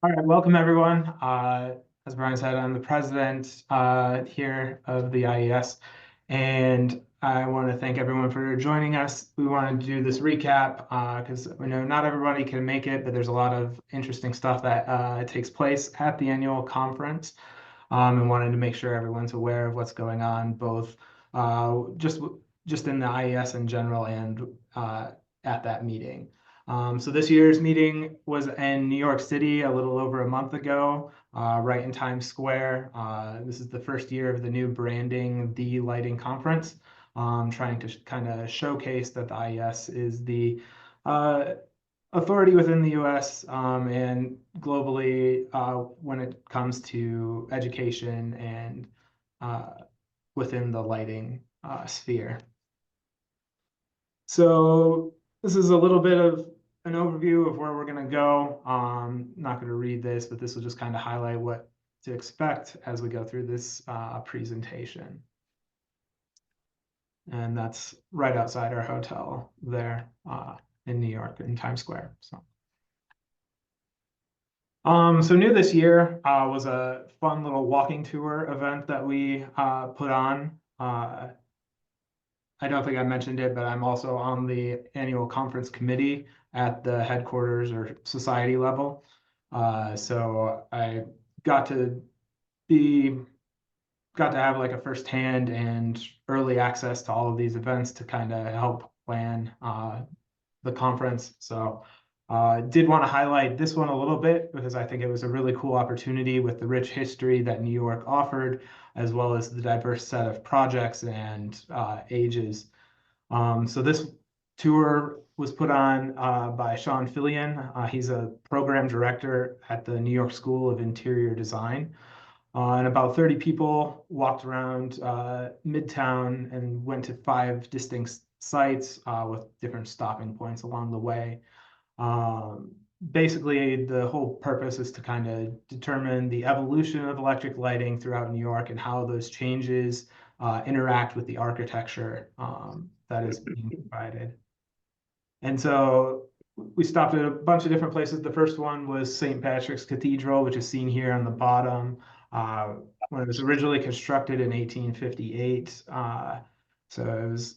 All right, welcome everyone. As Brian said, I'm the president here of the IES, and I want to thank everyone for joining us. We wanted to do this recap because we know not everybody can make it, but there's a lot of interesting stuff that takes place at the annual conference, and wanted to make sure everyone's aware of what's going on, both just in the IES in general and at that meeting. So this year's meeting was in New York City a little over a month ago, right in Times Square. This is the first year of the new branding, the Lighting Conference, trying to kind of showcase that the IES is the authority within the US and globally when it comes to education and within the lighting sphere. So this is a little bit of an overview of where we're going to go. Not going to read this, but this will just kind of highlight what to expect as we go through this presentation. And that's right outside our hotel there in New York in Times Square. So new this year was a fun little walking tour event that we put on. I don't think I mentioned it, but I'm also on the annual conference committee at the headquarters or society level. So I got to have like a firsthand and early access to all of these events to kind of help plan the conference. So did want to highlight this one a little bit because I think it was a really cool opportunity with the rich history that New York offered, as well as the diverse set of projects and ages. So this tour was put on by Sean Fillion. He's a program director at the New York School of Interior Design. And about 30 people walked around Midtown and went to 5 distinct sites with different stopping points along the way. Basically, the whole purpose is to kind of determine the evolution of electric lighting throughout New York and how those changes interact with the architecture that is being provided. And so we stopped at a bunch of different places. The first one was St. Patrick's Cathedral, which is seen here on the bottom. When it was originally constructed in 1858, so it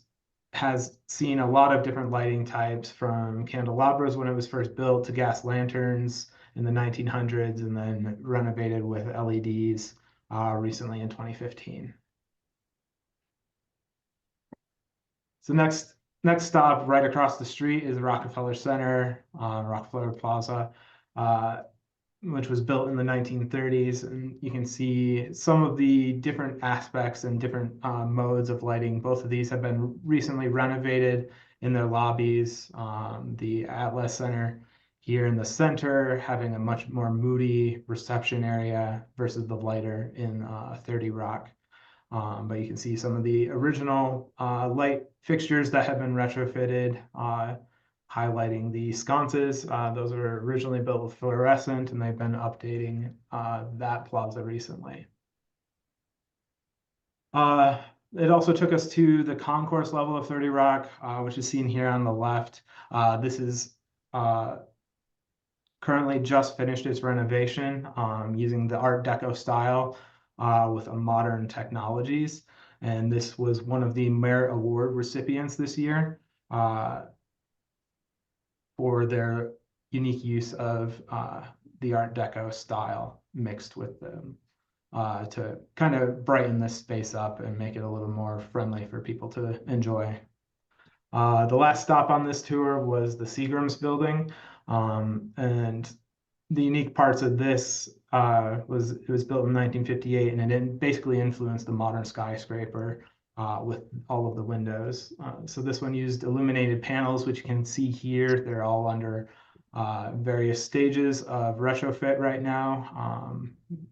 has seen a lot of different lighting types, from candelabras when it was first built to gas lanterns in the 1900s, and then renovated with LEDs recently in 2015. So next stop right across the street is Rockefeller Center, Rockefeller Plaza, which was built in the 1930s. And you can see some of the different aspects and different modes of lighting. Both of these have been recently renovated in their lobbies. The Atlas Center here in the center having a much more moody reception area versus the lighter in 30 Rock. But you can see some of the original light fixtures that have been retrofitted, highlighting the sconces. Those were originally built with fluorescent, and they've been updating that plaza recently. It also took us to the concourse level of 30 Rock, which is seen here on the left. This is currently just finished its renovation using the Art Deco style with modern technologies. And this was one of the Merit Award recipients this year for their unique use of the Art Deco style mixed with them to kind of brighten this space up and make it a little more friendly for people to enjoy. The last stop on this tour was the Seagram's building. And the unique parts of this it was built in 1958, and it basically influenced the modern skyscraper with all of the windows. So this one used illuminated panels, which you can see here. They're all under various stages of retrofit right now.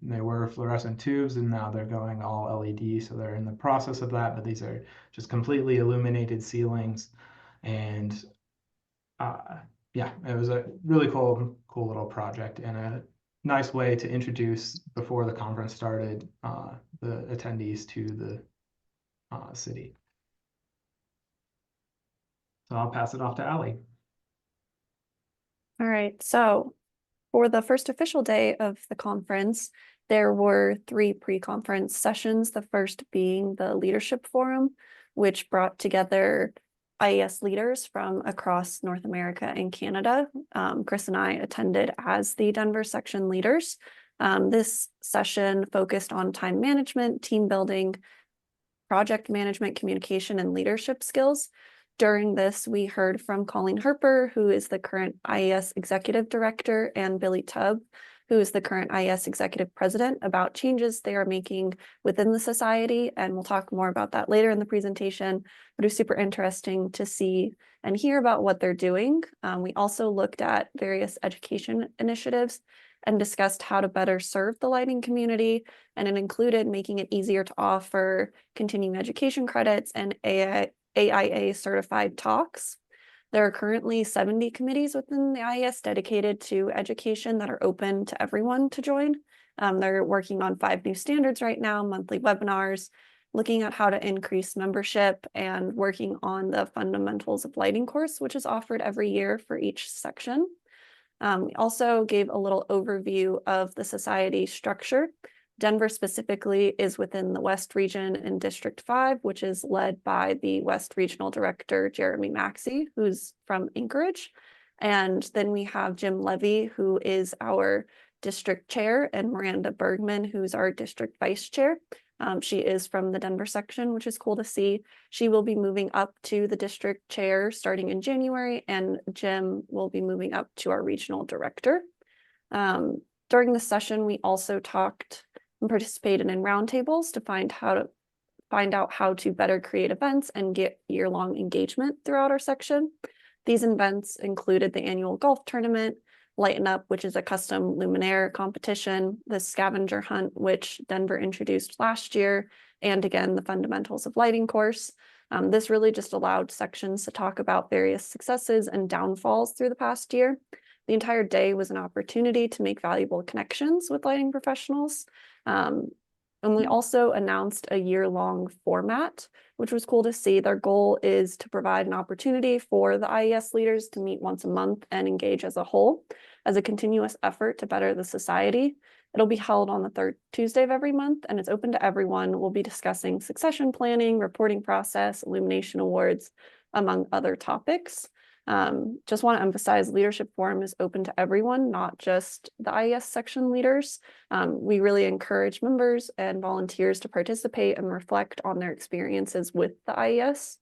They were fluorescent tubes, and now they're going all LED, so they're in the process of that, but these are just completely illuminated ceilings. And yeah, it was a really cool little project and a nice way to introduce, before the conference started, the attendees to the city. So I'll pass it off to Allie. All right, so For the first official day of the conference, there were 3 pre-conference sessions, the first being the Leadership Forum, which brought together IES leaders from across North America and Canada. Chris and I attended as the Denver section leaders. This session focused on time management, team building, project management, communication, and leadership skills. During this, we heard from Colleen Harper, who is the current IES Executive Director, and Billy Tubb, who is the current IES Executive President, about changes they are making within the society. And we'll talk more about that later in the presentation, but it was super interesting to see and hear about what they're doing. We also looked at various education initiatives and discussed how to better serve the lighting community, and it included making it easier to offer continuing education credits and AIA certified talks. There are currently 70 committees within the IES dedicated to education that are open to everyone to join. They're working on 5 new standards right now, monthly webinars, looking at how to increase membership, and working on the Fundamentals of Lighting course, which is offered every year for each section. We also gave a little overview of the society structure. Denver specifically is within the West region in District 5, which is led by the West Regional Director, Jeremy Maxey, who's from Anchorage. And then we have Jim Levy, who is our district chair, and Miranda Bergman, who's our district vice chair. She is from the Denver section, which is cool to see. She will be moving up to the district chair starting in January, and Jim will be moving up to our regional director. During the session, we also talked and participated in roundtables to find out how to better create events and get year-long engagement throughout our section. These events included the annual golf tournament, Lighten Up, which is a custom luminaire competition, the scavenger hunt, which Denver introduced last year, and again, the Fundamentals of Lighting course. This really just allowed sections to talk about various successes and downfalls through the past year. The entire day was an opportunity to make valuable connections with lighting professionals. And we also announced a year-long format, which was cool to see. Their goal is to provide an opportunity for the IES leaders to meet once a month and engage as a whole, as a continuous effort to better the society. It'll be held on the 3rd Tuesday of every month, and it's open to everyone. We'll be discussing succession planning, reporting process, illumination awards, among other topics. Just want to emphasize Leadership Forum is open to everyone, not just the IES section leaders. We really encourage members and volunteers to participate and reflect on their experiences with the IES.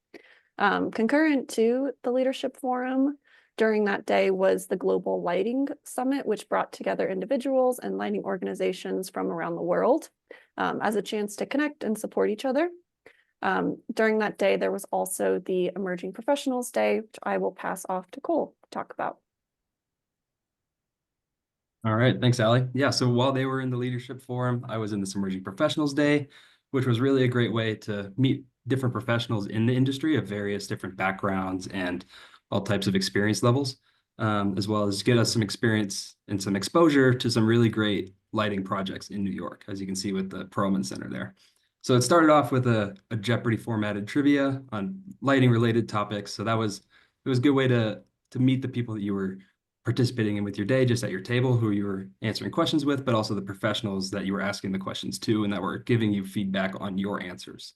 Concurrent to the Leadership Forum during that day was the Global Lighting Summit, which brought together individuals and lighting organizations from around the world as a chance to connect and support each other. During that day, there was also the Emerging Professionals Day, which I will pass off to Cole to talk about. All right, thanks, Allie. Yeah, so while they were in the Leadership Forum, I was in this Emerging Professionals Day, which was really a great way to meet different professionals in the industry of various different backgrounds and all types of experience levels, as well as get us some experience and some exposure to some really great lighting projects in New York, as you can see with the Perlman Center there. So it started off with a Jeopardy formatted trivia on lighting related topics. So it was a good way to meet the people that you were participating in with your day, just at your table, who you were answering questions with, but also the professionals that you were asking the questions to and that were giving you feedback on your answers.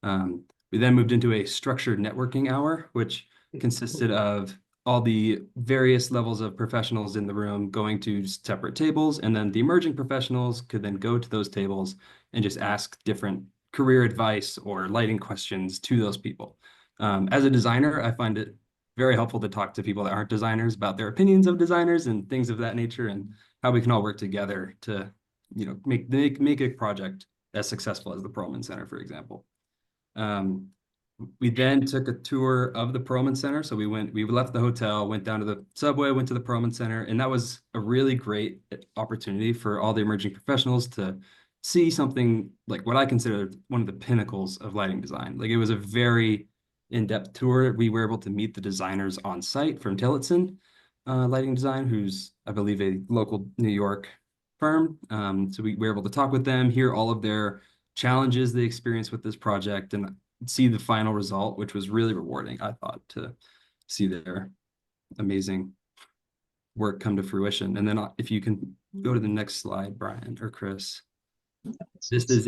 We then moved into a structured networking hour, which consisted of all the various levels of professionals in the room going to separate tables, and then the emerging professionals could then go to those tables and just ask different career advice or lighting questions to those people. As a designer, I find it very helpful to talk to people that aren't designers about their opinions of designers and things of that nature, and how we can all work together to, make a project as successful as the Perlman Center, for example. We then took a tour of the Perlman Center. So we left the hotel, went down to the subway, went to the Perlman Center, and that was a really great opportunity for all the emerging professionals to see something like what I consider one of the pinnacles of lighting design. Like, it was a very in-depth tour. We were able to meet the designers on site from Tillotson Lighting Design, who's, I believe, a local New York firm. So we were able to talk with them, hear all of their challenges they experienced with this project, and see the final result, which was really rewarding, I thought, to see their amazing work come to fruition. And then if you can go to the next slide, Brian or Chris. This is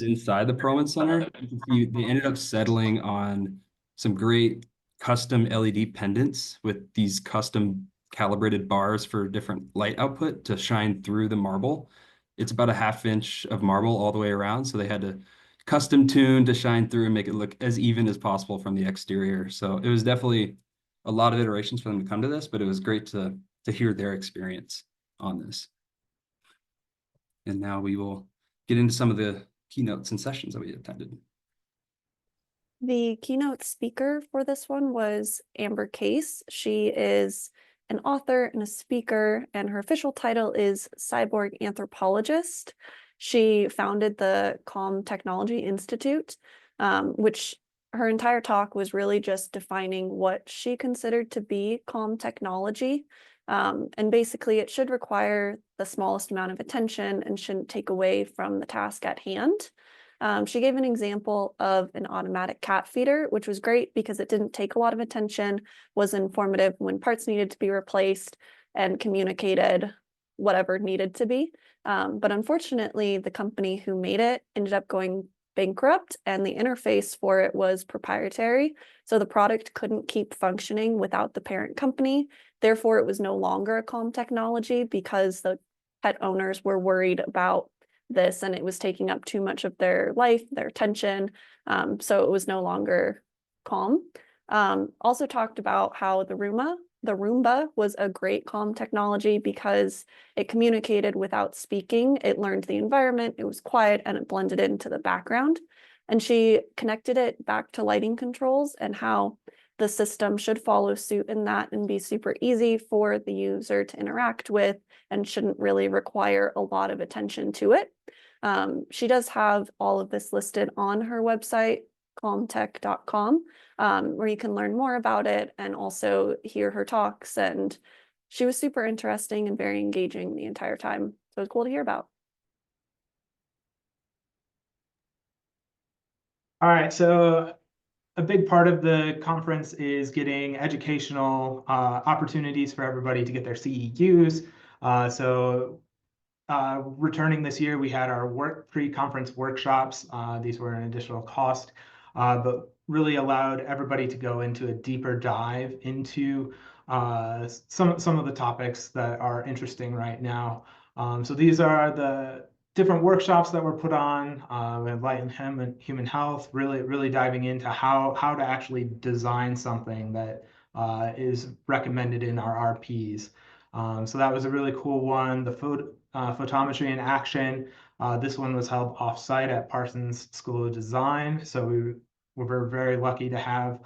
inside the Perlman Center. You can see they ended up settling on some great custom LED pendants with these custom calibrated bars for different light output to shine through the marble. It's about a 1/2 inch of marble all the way around, so they had to custom tune to shine through and make it look as even as possible from the exterior. So it was definitely a lot of iterations for them to come to this, but it was great to hear their experience on this. And now we will get into some of the keynotes and sessions that we attended. The keynote speaker for this one was Amber Case. She is an author and a speaker, and her official title is Cyborg Anthropologist. She founded the Calm Technology Institute, which her entire talk was really just defining what she considered to be calm technology. And basically, it should require the smallest amount of attention and shouldn't take away from the task at hand. She gave an example of an automatic cat feeder, which was great because it didn't take a lot of attention, was informative when parts needed to be replaced, and communicated whatever needed to be. But unfortunately, the company who made it ended up going bankrupt, and the interface for it was proprietary. So the product couldn't keep functioning without the parent company. Therefore, it was no longer a calm technology because the pet owners were worried about this and it was taking up too much of their life, their attention. So it was no longer calm. Also talked about how the Roomba was a great calm technology because it communicated without speaking. It learned the environment, it was quiet, and it blended into the background. And she connected it back to lighting controls and how the system should follow suit in that and be super easy for the user to interact with and shouldn't really require a lot of attention to it. She does have all of this listed on her website, calmtech.com, where you can learn more about it and also hear her talks. And she was super interesting and very engaging the entire time. So it was cool to hear about. All right, so a big part of the conference is getting educational opportunities for everybody to get their CEUs. Returning this year, we had our pre-conference workshops. These were an additional cost, but really allowed everybody to go into a deeper dive into some of the topics that are interesting right now. So these are the different workshops that were put on with light and human health, really diving into how to actually design something that is recommended in our RPs. So that was a really cool one. The photometry in action. This one was held off-site at Parsons School of Design. So we were very lucky to have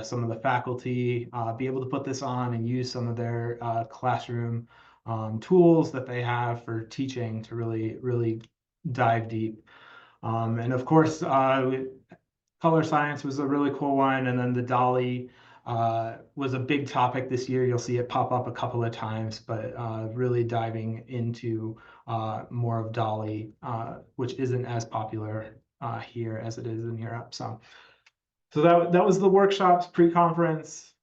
some of the faculty be able to put this on and use some of their classroom tools that they have for teaching to really dive deep. And of course, color science was a really cool one. And then the Dolly was a big topic this year. You'll see it pop up a couple of times, but really diving into more of Dolly, which isn't as popular here as it is in Europe. So that was the workshops pre-conference.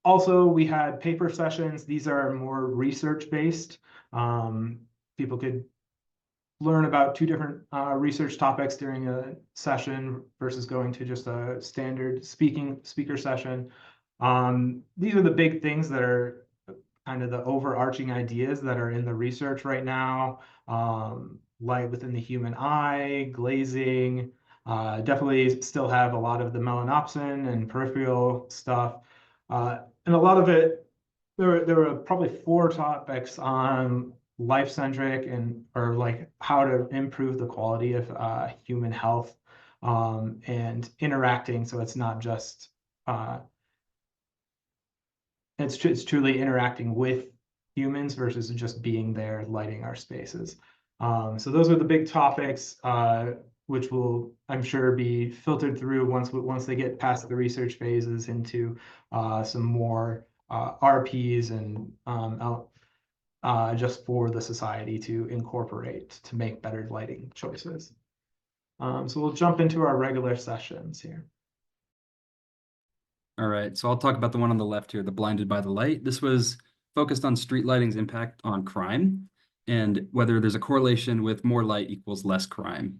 Also, we had paper sessions. These are more research-based. People could learn about 2 different research topics during a session versus going to just a standard speaker session. These are the big things that are kind of the overarching ideas that are in the research right now. Light within the human eye, glazing, definitely still have a lot of the melanopsin and peripheral stuff. And a lot of it, there were probably 4 topics on life-centric or like how to improve the quality of human health and interacting. So it's not just it's truly interacting with humans versus just being there lighting our spaces. So those are the big topics, which will, I'm sure, be filtered through once they get past the research phases into some more RPs and just for the society to incorporate to make better lighting choices. So we'll jump into our regular sessions here. All right, so I'll talk about the one on the left here, the blinded by the light. This was focused on street lighting's impact on crime and whether there's a correlation with more light equals less crime.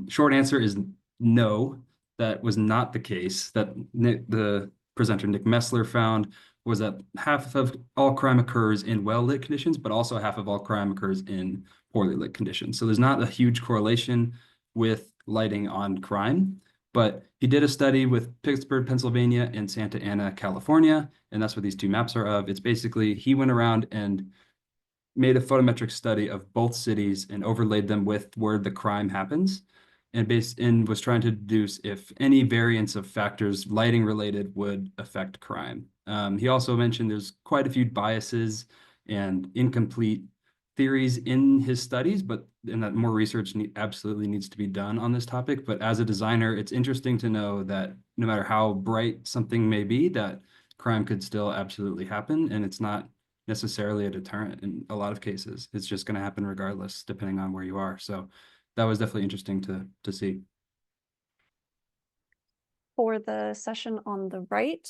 Short answer is no, that was not the case. That the presenter Nick Messler found was that half of all crime occurs in well-lit conditions, but also half of all crime occurs in poorly lit conditions. So there's not a huge correlation with lighting on crime. But he did a study with Pittsburgh, Pennsylvania, and Santa Ana, California, and that's what these two maps are of. It's basically he went around and made a photometric study of both cities and overlaid them with where the crime happens, and was trying to deduce if any variance of factors lighting related would affect crime. He also mentioned there's quite a few biases and incomplete theories in his studies, and that more research absolutely needs to be done on this topic. But as a designer, it's interesting to know that no matter how bright something may be, that crime could still absolutely happen, and it's not necessarily a deterrent in a lot of cases. It's just going to happen regardless, depending on where you are. So that was definitely interesting to see. For the session on the right,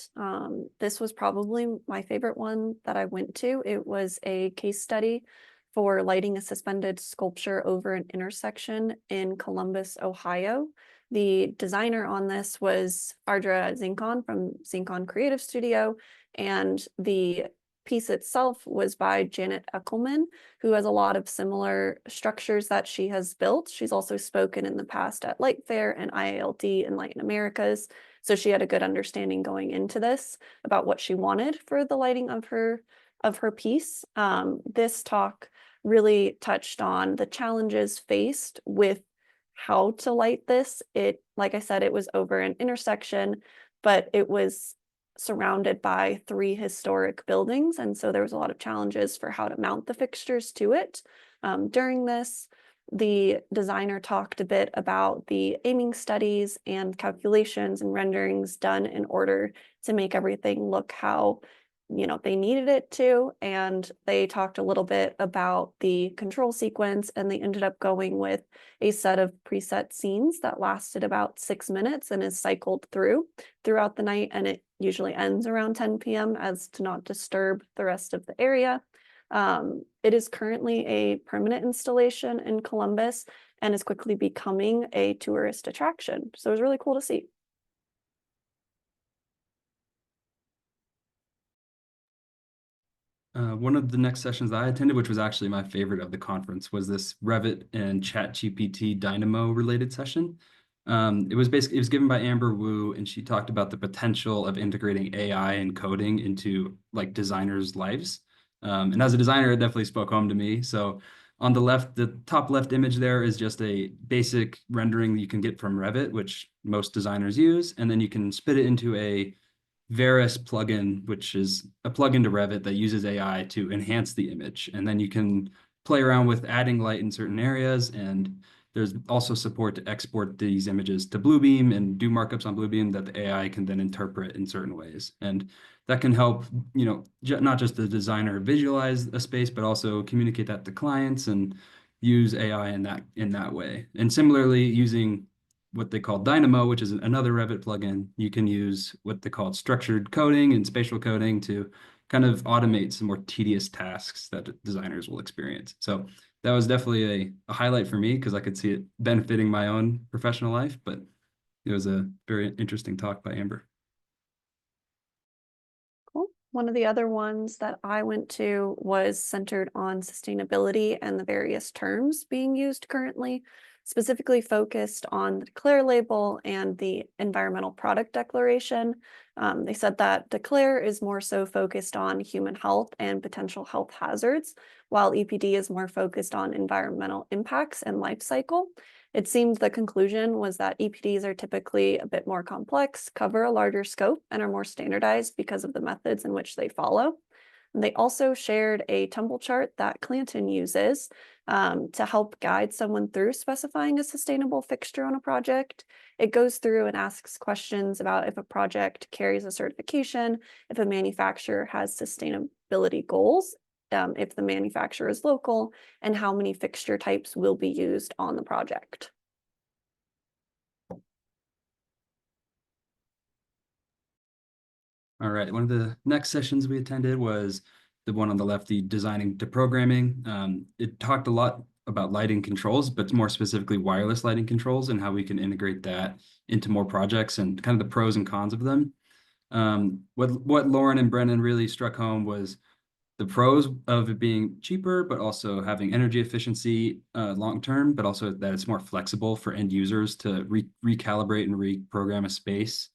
this was probably my favorite one that I went to. It was a case study for lighting a suspended sculpture over an intersection in Columbus, Ohio. The designer on this was Ardra Zinkon from Zinkon Creative Studio, and the piece itself was by Janet Eckelman, who has a lot of similar structures that she has built. She's also spoken in the past at Light Fair and IALD and Light in Americas. So she had a good understanding going into this about what she wanted for the lighting of her piece. This talk really touched on the challenges faced with how to light this. Like I said, it was over an intersection, but it was surrounded by 3 historic buildings. And so there was a lot of challenges for how to mount the fixtures to it. During this, the designer talked a bit about the aiming studies and calculations and renderings done in order to make everything look how they needed it to. And they talked a little bit about the control sequence, and they ended up going with a set of preset scenes that lasted about 6 minutes and is cycled throughout the night. And it usually ends around 10 p.m. as to not disturb the rest of the area. It is currently a permanent installation in Columbus and is quickly becoming a tourist attraction. So it was really cool to see. One of the next sessions that I attended, which was actually my favorite of the conference, was this Revit and ChatGPT Dynamo related session. It was given by Amber Wu, and she talked about the potential of integrating AI and coding into like designers' lives. And as a designer, it definitely spoke home to me. So on the left, the top left image there is just a basic rendering that you can get from Revit, which most designers use, and then you can spit it into a Veris plugin, which is a plugin to Revit that uses AI to enhance the image. And then you can play around with adding light in certain areas. And there's also support to export these images to Bluebeam and do markups on Bluebeam that the AI can then interpret in certain ways. And that can help, not just the designer visualize a space, but also communicate that to clients and use AI in that way. And similarly, using what they call Dynamo, which is another Revit plugin, you can use what they call structured coding and spatial coding to kind of automate some more tedious tasks that designers will experience. So that was definitely a highlight for me because I could see it benefiting my own professional life, but it was a very interesting talk by Amber. Cool. One of the other ones that I went to was centered on sustainability and the various terms being used currently, specifically focused on the Declare label and the environmental product declaration. They said that Declare is more so focused on human health and potential health hazards, while EPD is more focused on environmental impacts and life cycle. It seemed the conclusion was that EPDs are typically a bit more complex, cover a larger scope, and are more standardized because of the methods in which they follow. And they also shared a tumble chart that Clanton uses to help guide someone through specifying a sustainable fixture on a project. It goes through and asks questions about if a project carries a certification, if a manufacturer has sustainability goals, if the manufacturer is local, and how many fixture types will be used on the project. All right. One of the next sessions we attended was the one on the left, the designing to programming. It talked a lot about lighting controls, but more specifically wireless lighting controls and how we can integrate that into more projects and kind of the pros and cons of them. What Lauren and Brennan really struck home was the pros of it being cheaper, but also having energy efficiency long term, but also that it's more flexible for end users to recalibrate and reprogram a space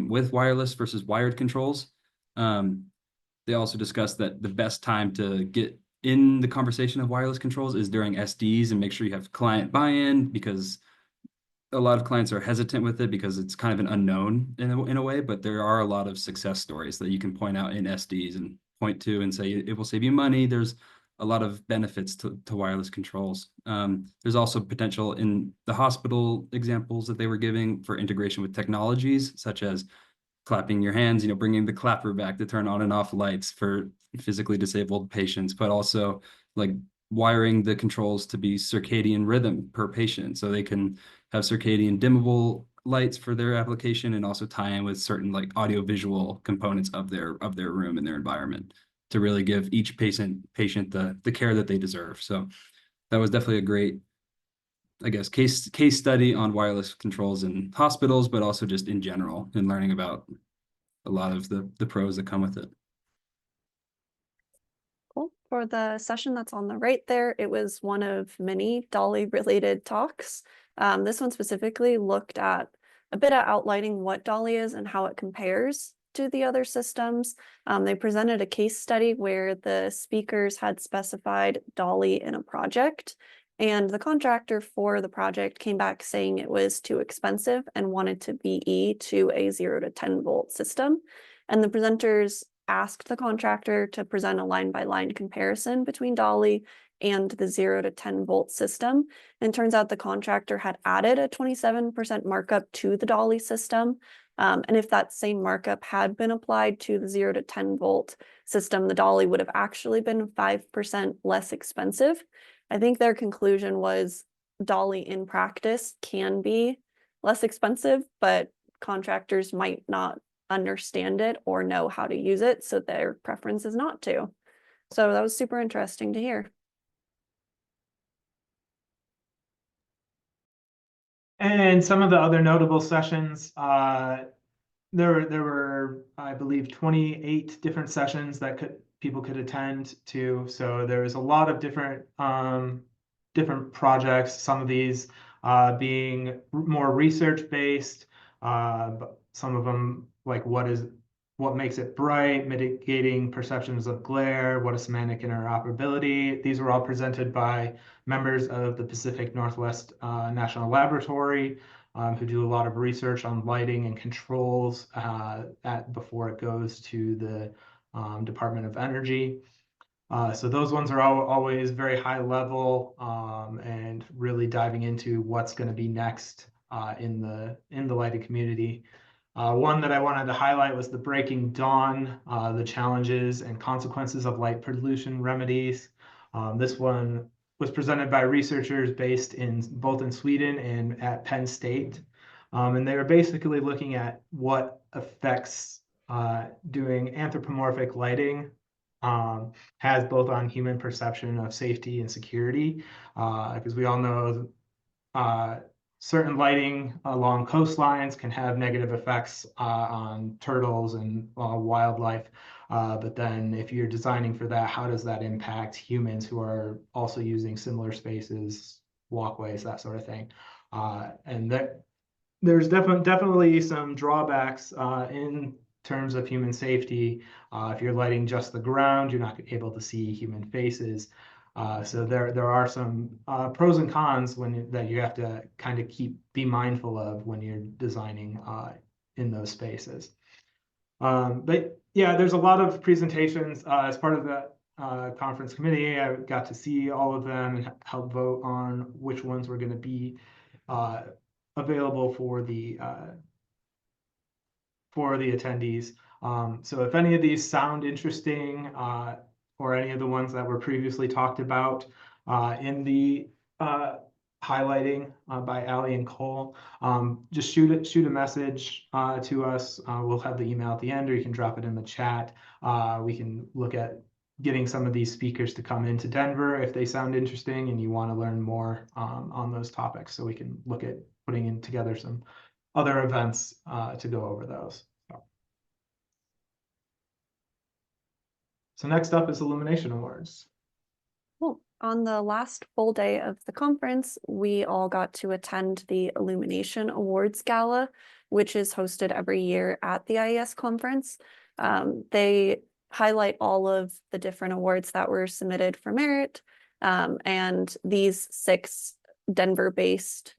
with wireless versus wired controls. They also discussed that the best time to get in the conversation of wireless controls is during SDs and make sure you have client buy-in, because a lot of clients are hesitant with it because it's kind of an unknown in a way, but there are a lot of success stories that you can point out in SDs and point to and say it will save you money. There's a lot of benefits to wireless controls. There's also potential in the hospital examples that they were giving for integration with technologies such as clapping your hands, bringing the clapper back to turn on and off lights for physically disabled patients, but also like wiring the controls to be circadian rhythm per patient, so they can have circadian dimmable lights for their application and also tie in with certain like audio-visual components of their room and their environment to really give each patient the care that they deserve. So that was definitely a great, I guess, case study on wireless controls in hospitals, but also just in general and learning about a lot of the pros that come with it. Cool. For the session that's on the right there, it was one of many Dolly related talks. This one specifically looked at a bit of outlining what Dolly is and how it compares to the other systems. They presented a case study where the speakers had specified Dolly in a project, and the contractor for the project came back saying it was too expensive and wanted to BE to a 0 to 10 volt system. And the presenters asked the contractor to present a line-by-line comparison between Dolly and the 0 to 10 volt system. And turns out the contractor had added a 27% markup to the Dolly system. And if that same markup had been applied to the 0 to 10 volt system, the Dolly would have actually been 5% less expensive. I think their conclusion was Dolly in practice can be less expensive, but contractors might not understand it or know how to use it, so their preference is not to. So that was super interesting to hear. And some of the other notable sessions, there were, I believe, 28 different sessions that people could attend to. So there was a lot of different projects. Some of these being more research based, but some of them like what makes it bright, mitigating perceptions of glare, what is semantic interoperability. These were all presented by members of the Pacific Northwest National Laboratory, who do a lot of research on lighting and controls before it goes to the Department of Energy. So those ones are always very high level and really diving into what's going to be next in the lighting community. One that I wanted to highlight was the Breaking Dawn, the challenges and consequences of light pollution remedies. This one was presented by researchers based both in Sweden and at Penn State. And they were basically looking at what effects doing anthropomorphic lighting has both on human perception of safety and security, because we all know certain lighting along coastlines can have negative effects on turtles and wildlife. But then if you're designing for that, how does that impact humans who are also using similar spaces, walkways, that sort of thing? And there's definitely some drawbacks in terms of human safety. If you're lighting just the ground, you're not able to see human faces. So there are some pros and cons that you have to kind of be mindful of when you're designing in those spaces. But yeah, there's a lot of presentations as part of the conference committee. I got to see all of them and help vote on which ones were going to be available for the attendees. So if any of these sound interesting, or any of the ones that were previously talked about in the highlighting by Allie and Cole. Just shoot a message to us. We'll have the email at the end, or you can drop it in the chat. We can look at getting some of these speakers to come into Denver if they sound interesting and you want to learn more on those topics. So we can look at putting in together some other events to go over those. So next up is Illumination Awards. Cool. On the last full day of the conference, we all got to attend the Illumination Awards Gala, which is hosted every year at the IES conference. They highlight all of the different awards that were submitted for merit, and these 6 Denver-based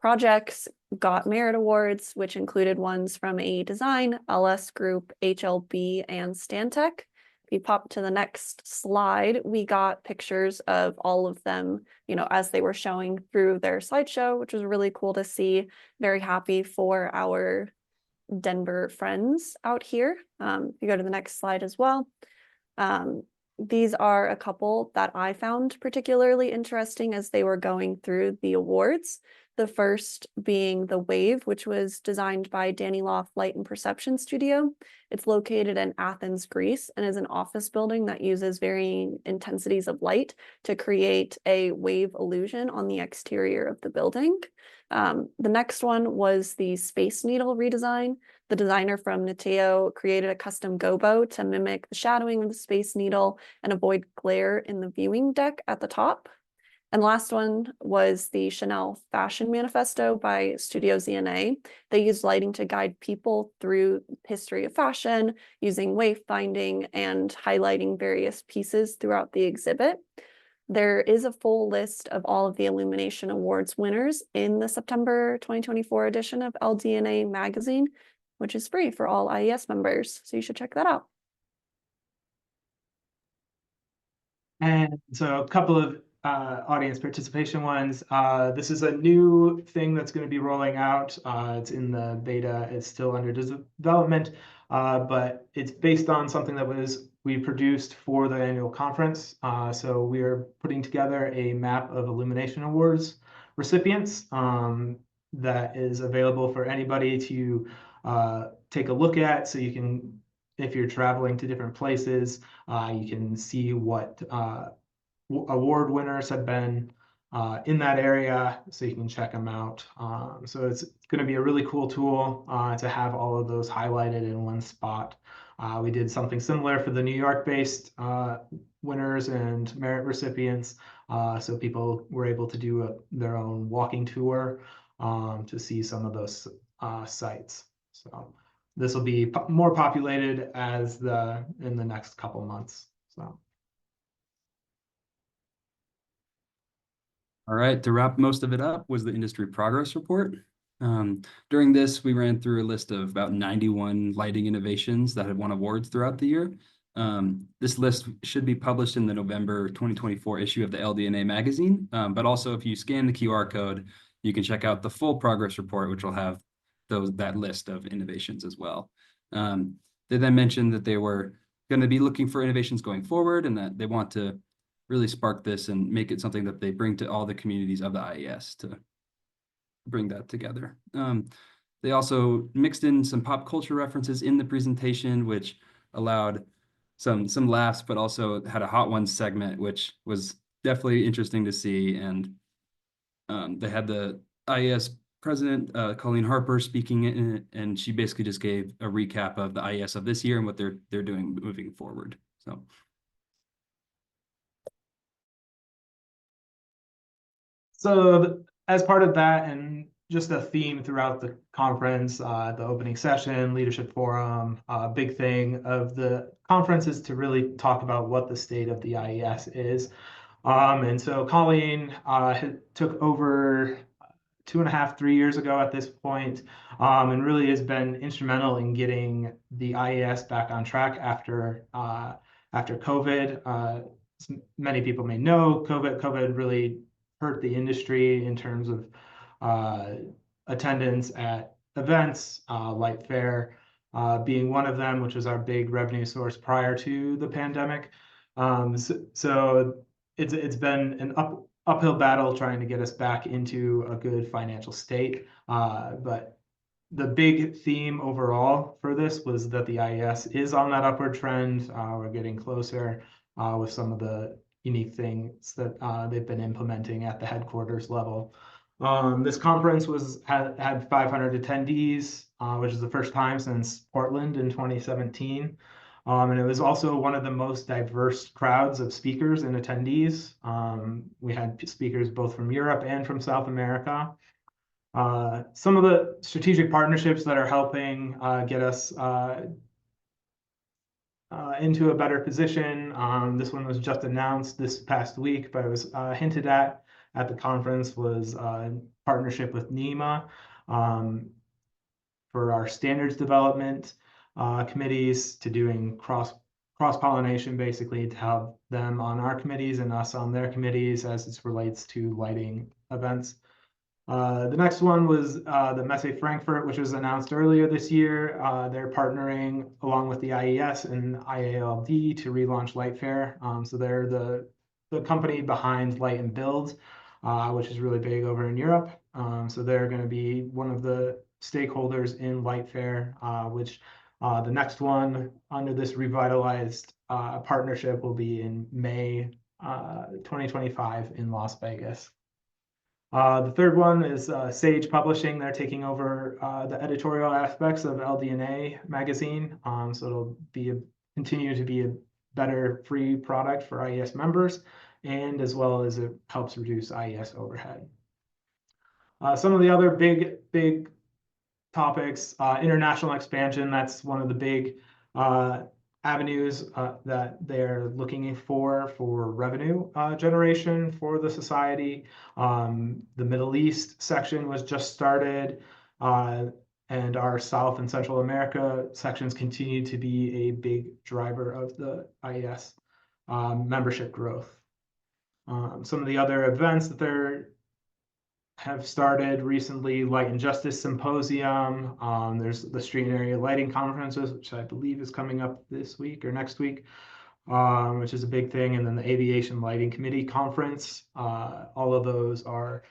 projects got merit awards, which included ones from AE Design, LS Group, HLB, and Stantec. If you pop to the next slide, we got pictures of all of them, as they were showing through their slideshow, which was really cool to see. Very happy for our Denver friends out here. If you go to the next slide as well. These are a couple that I found particularly interesting as they were going through the awards. The first being the Wave, which was designed by Danny Loft Light and Perception Studio. It's located in Athens, Greece, and is an office building that uses varying intensities of light to create a wave illusion on the exterior of the building. The next one was the Space Needle redesign. The designer from Nateo created a custom gobo to mimic the shadowing of the Space Needle and avoid glare in the viewing deck at the top. And last one was the Chanel Fashion Manifesto by Studio ZNA. They used lighting to guide people through history of fashion, using wayfinding and highlighting various pieces throughout the exhibit. There is a full list of all of the Illumination Awards winners in the September 2024 edition of LDNA magazine, which is free for all IES members. So you should check that out. And so a couple of audience participation ones. This is a new thing that's going to be rolling out. It's in the beta. It's still under development, but it's based on something that we produced for the annual conference. So we are putting together a map of Illumination Awards recipients that is available for anybody to take a look at. So you can, if you're traveling to different places, you can see what award winners have been in that area, so you can check them out. So it's going to be a really cool tool to have all of those highlighted in one spot. We did something similar for the New York-based winners and merit recipients, so people were able to do their own walking tour to see some of those sites. So this will be more populated in the next couple months. So. All right, to wrap most of it up was the industry progress report. During this, we ran through a list of about 91 lighting innovations that had won awards throughout the year. This list should be published in the November 2024 issue of the LDNA magazine, but also if you scan the QR code, you can check out the full progress report, which will have that list of innovations as well. They then mentioned that they were going to be looking for innovations going forward and that they want to really spark this and make it something that they bring to all the communities of the IES to bring that together. They also mixed in some pop culture references in the presentation, which allowed some laughs, but also had a Hot Ones segment, which was definitely interesting to see. And they had the IES president, Colleen Harper, speaking in it, and she basically just gave a recap of the IES of this year and what they're doing moving forward. So as part of that, and just a theme throughout the conference, the opening session, leadership forum, big thing of the conference is to really talk about what the state of the IES is. And so Colleen took over 2.5, 3 years ago at this point, and really has been instrumental in getting the IES back on track after COVID. As many people may know, COVID really hurt the industry in terms of attendance at events, Light Fair being one of them, which was our big revenue source prior to the pandemic. So it's been an uphill battle trying to get us back into a good financial state. But the big theme overall for this was that the IES is on that upward trend. We're getting closer with some of the unique things that they've been implementing at the headquarters level. This conference had 500 attendees, which is the first time since Portland in 2017. And it was also one of the most diverse crowds of speakers and attendees. We had speakers both from Europe and from South America. Some of the strategic partnerships that are helping get us into a better position. This one was just announced this past week, but it was hinted at the conference, was partnership with NEMA for our standards development committees, to doing cross-pollination, basically, to have them on our committees and us on their committees as it relates to lighting events. The next one was the Messe Frankfurt, which was announced earlier this year. They're partnering along with the IES and IALD to relaunch Light Fair. So they're the company behind Light and Build, which is really big over in Europe. So they're going to be one of the stakeholders in Light Fair, which the next one under this revitalized partnership will be in May 2025 in Las Vegas. The third one is Sage Publishing. They're taking over the editorial aspects of LDNA magazine. So it'll continue to be a better free product for IES members, and as well as it helps reduce IES overhead. Some of the other big topics, international expansion. That's one of the big avenues that they're looking for revenue generation for the society. The Middle East section was just started, and our South and Central America sections continue to be a big driver of the IES membership growth. Some of the other events that have started recently, Light and Justice Symposium. There's the Street and Area Lighting Conferences, which I believe is coming up this week or next week, which is a big thing. And then the Aviation Lighting Committee Conference. All of those are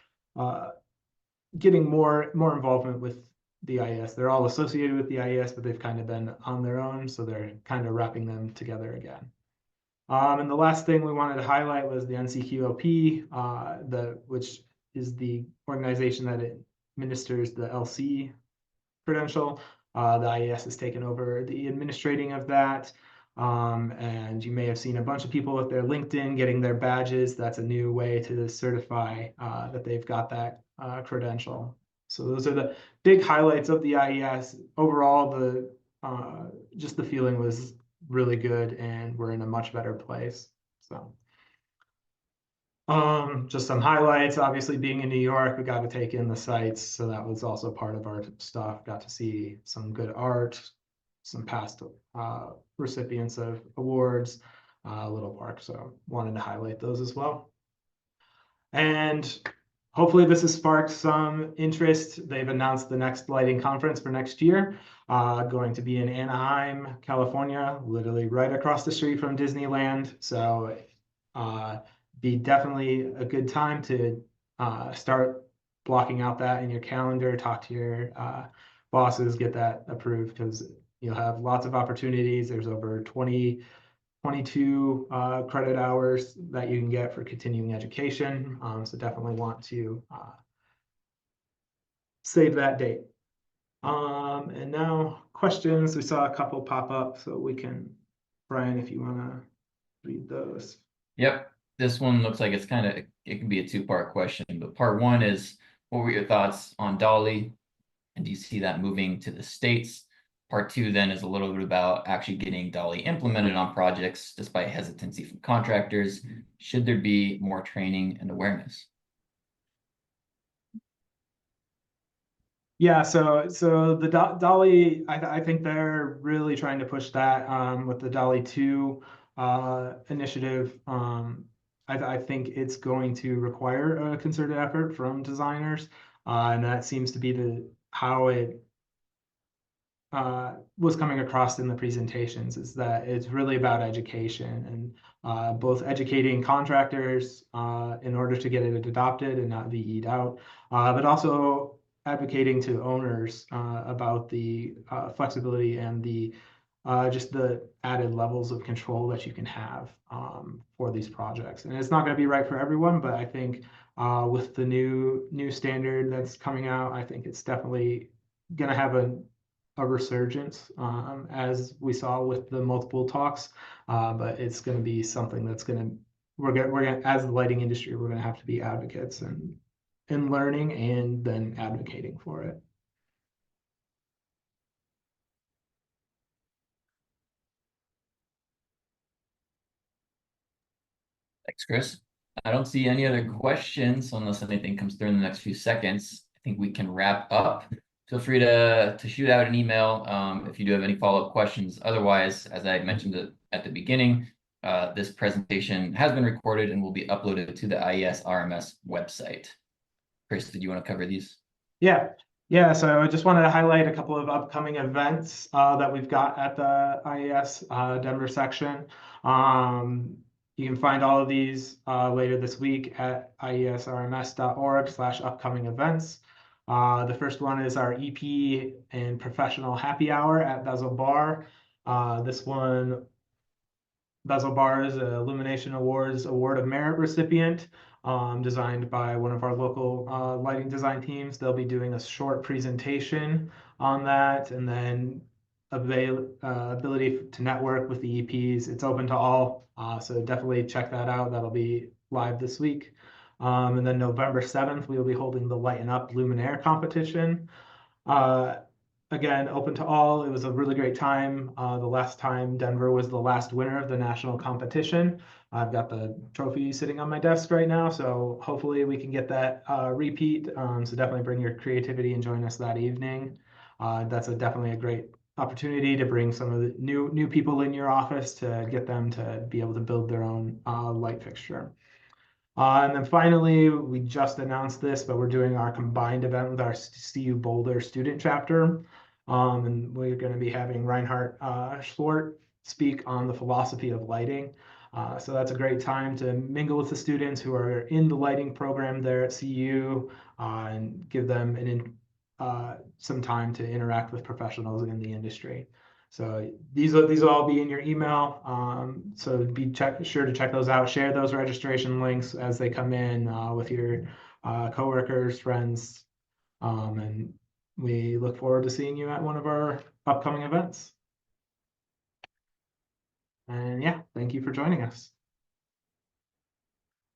getting more involvement with the IES. They're all associated with the IES, but they've kind of been on their own, so they're kind of wrapping them together again. And the last thing we wanted to highlight was the NCQOP, which is the organization that administers the LC credential. The IES has taken over the administrating of that. And you may have seen a bunch of people with their LinkedIn getting their badges. That's a new way to certify that they've got that credential. So those are the big highlights of the IES. Overall, just the feeling was really good, and we're in a much better place. So just some highlights. Obviously, being in New York, we got to take in the sights, so that was also part of our stuff. Got to see some good art, some past recipients of awards, Little Park. So wanted to highlight those as well. And hopefully this has sparked some interest. They've announced the next lighting conference for next year, going to be in Anaheim, California, literally right across the street from Disneyland. So be definitely a good time to start blocking out that in your calendar, talk to your bosses, get that approved, because you'll have lots of opportunities. There's over 22 credit hours that you can get for continuing education. So definitely want to save that date. And now questions. We saw a couple pop up, so we can, Brian, if you want to read those. Yep. This one looks like it can be a two-part question, but part one is, what were your thoughts on Dolly? And do you see that moving to the States? Part two then is a little bit about actually getting Dolly implemented on projects despite hesitancy from contractors. Should there be more training and awareness? Yeah, so the Dolly, I think they're really trying to push that with the Dolly 2 initiative. I think it's going to require a concerted effort from designers, and that seems to be how it was coming across in the presentations is that it's really about education and both educating contractors in order to get it adopted and not be eat out, but also advocating to owners about the flexibility and the just the added levels of control that you can have for these projects. And it's not going to be right for everyone, but I think with the new standard that's coming out, I think it's definitely going to have a resurgence as we saw with the multiple talks, but it's going to be something that's going to we're going as the lighting industry, we're going to have to be advocates and in learning and then advocating for it. Thanks, Chris. I don't see any other questions unless anything comes through in the next few seconds. I think we can wrap up. Feel free to shoot out an email if you do have any follow-up questions. Otherwise, as I mentioned at the beginning, this presentation has been recorded and will be uploaded to the IES RMS website. Chris, did you want to cover these? Yeah, so I just wanted to highlight a couple of upcoming events that we've got at the IES Denver section. You can find all of these later this week at iesrms.org/upcoming events. The first one is our EP and professional happy hour at Bezel Bar. This one, Bezel Bar is an Illumination Awards Award of Merit recipient, designed by one of our local lighting design teams. They'll be doing a short presentation on that, and then ability to network with the EPs. It's open to all, so definitely check that out. That'll be live this week. And then November 7th, we will be holding the Lighten Up Luminaire competition. Again, open to all. It was a really great time. The last time Denver was the last winner of the national competition. I've got the trophy sitting on my desk right now, so hopefully we can get that repeat. So definitely bring your creativity and join us that evening. That's definitely a great opportunity to bring some of the new people in your office to get them to be able to build their own light fixture. And then finally, we just announced this, but we're doing our combined event with our CU Boulder student chapter. And we're going to be having Reinhardt Schwart speak on the philosophy of lighting. So that's a great time to mingle with the students who are in the lighting program there at CU and give them some time to interact with professionals in the industry. So these will all be in your email. So sure to check those out. Share those registration links as they come in with your coworkers, friends, and we look forward to seeing you at one of our upcoming events. And yeah, thank you for joining us.